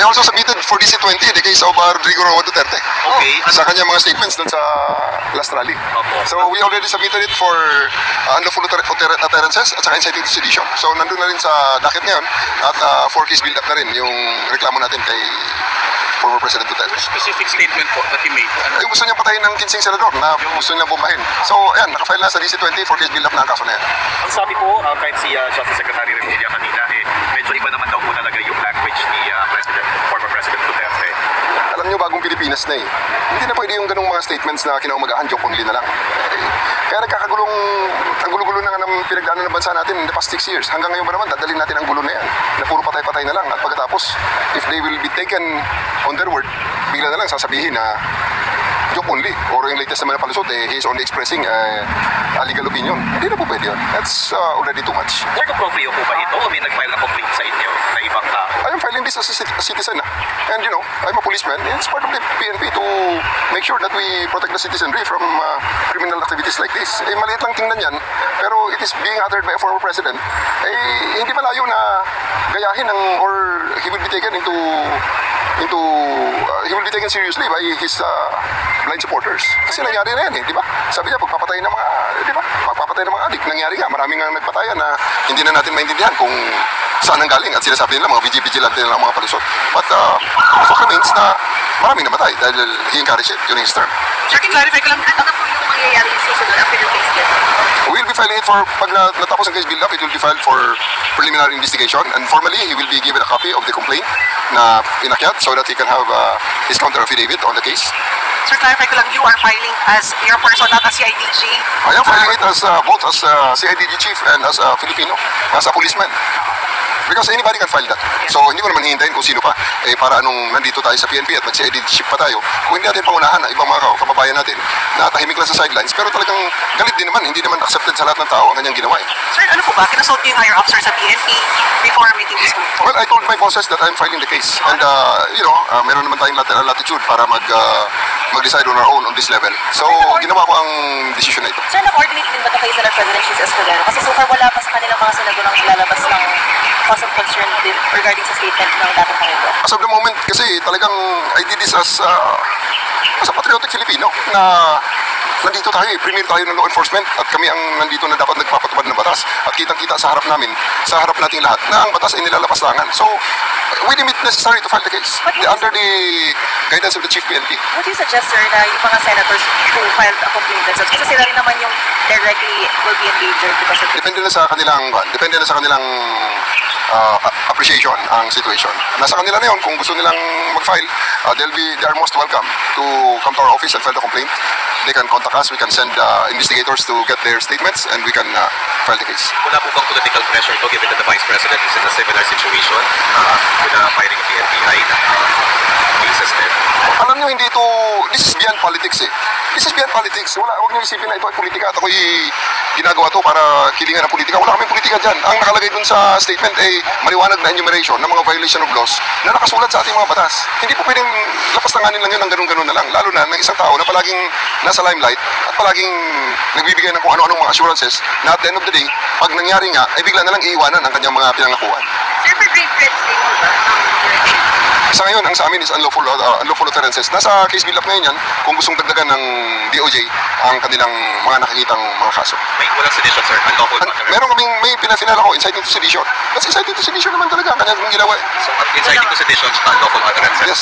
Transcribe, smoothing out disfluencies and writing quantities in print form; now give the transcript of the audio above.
I also submitted for DC-20 the case of Rodrigo Roa Duterte. Okay. Sa kanya mga statements dun sa last rally. So we already submitted it for unlawful utterances at saka inciting to sedition. So nandun na rin sa docket ngayon at for case build up na rin yung reklamo natin kay former President Duterte. Specific statement po that he made. Yung gusto niya patayin ng 15 senador na gusto niya bombahin. So ayan, nakafile na sa DC-20 for case build up na ang kaso na yan. Ang sabi po, kahit si Justice Secretary Revilla kanina, medyo iba naman daw po talaga yung language ni former President Duterte. Alam niyo, bagong Pilipinas na eh. Hindi na pwede yung ganung mga statements na kinaumagahan, joke only na lang. Kaya nagkakagulong, ang gulo-gulo na nga ng pinagdaanan ng bansa natin in the past 6 years. Hanggang ngayon ba naman, dadalhin natin ang gulo na yan. Na puro patay-patay na lang. At pagkatapos, if they will be taken on their word, bigla na lang sasabihin na joke only. Or yung latest naman na palusot, he is only expressing a legal opinion. Hindi na po pwede yun. That's already too much. Sir, appropriate po ba ito o may nag-file na complaint sa inyo na ibang tao? I am filing this as a citizen. And you know, I'm a policeman. It's part of the PNP to make sure that we protect the citizenry from criminal activities like this. Maliit lang tingnan yan, pero it is being uttered by a former president. Hindi malayo na gayahin or he will be taken he will be taken seriously by his blind supporters. Kasi nangyari na yan di ba? Sabi niya, pagpapatay ng mga, di ba? Pagpapatay ng mga adik, nangyari nga. Maraming nga nagpatayan na hindi na natin maintindihan kung saan ang galing. At sinasabi nila, mga vigilante nila ang mga palusot. But the fact remains na maraming namatay dahil he encouraged it during his term. Sir, clarify ko lang, ano po yung mangyayari sa susunod after the case build up? We'll be filing it for, pag natapos ang case build up, it will be filed for preliminary investigation. And formally, he will be given a copy of the complaint na inakyat so that he can have his counter affidavit on the case. Sir, clarify ko lang, you are filing as your person, not as CIDG? I am filing it as both as CIDG chief and as a Filipino, as a policeman. Because anybody can file that. So hindi ko naman hihintayin kung sino pa. Para anong nandito tayo sa PNP at nag-CIDG pa tayo, kung hindi natin paunahan na ibang mga kababayan natin na tahimik lang sa sidelines, pero talagang galit din naman, hindi naman accepted sa lahat ng tao ang kanyang ginawa. Sir, ano po ba? Kinasult niyo yung higher officer sa PNP before making this move? Well, I told my bosses that I'm filing the case. And, meron naman tayong lateral latitude para mag-decide on our own on this level. So, ginawa ko ang decision na ito. Sir, na-coordinate din ba ito kayo sa President Jesus Escudero? Kasi so far wala pa sa kanilang mga senador ang ilalabas ng cause of concern din regarding sa statement ng dating Pangulo. As of the moment, kasi talagang I did this as a patriotic Filipino na nandito tayo premier tayo ng law enforcement at kami ang nandito na dapat nagpapatupad ng batas at kitang-kita sa harap namin, sa harap nating lahat na ang batas ay nilalapastangan. So, we deem it necessary to file the case under the guidance of the Chief PNP. Would you suggest, sir, na yung mga senators who filed a complaint themselves, kasi sila rin naman yung directly will be endangered because of Depende na sa kanilang appreciation ang situation. Nasa kanila na yun, kung gusto nilang mag-file, they are most welcome to come to our office and file the complaint. They can contact us, we can send investigators to get their statements and we can file the case. Wala po bang political pressure to given that the Vice President is in a similar situation with the filing of the NBI cases din? Alam nyo, hindi ito, this is beyond politics This is beyond politics. Huwag nyo isipin na ito ay politika at ako'y ginagawa to para kilingan ng politika. Wala kaming politika dyan. Ang nakalagay dun sa statement ay maliwanag na enumeration ng mga violation of laws na nakasulat sa ating mga batas. Hindi po pwedeng lapastanganin lang yun ng ganun-ganun na lang. Lalo na ng isang tao na palaging nasa limelight at palaging nagbibigay ng kung ano-anong mga assurances na at the end of the day, pag nangyari nga, ay bigla na lang iiwanan ang kanyang mga pinangakuan. Sir, for grade threats din po ba? Sa ngayon, ang sa amin is unlawful utterances. Nasa case build up ngayon yan, kung gustong dagdagan ng DOJ ang kanilang mga nakikitang mga kaso. May walang sedition, sir. Unlawful utterances. Meron kaming, may pinafinal ako, inciting to sedition. Kasi inciting to sedition naman talaga ang kanyang ginawa. So, inciting to sedition, unlawful utterances. Yes.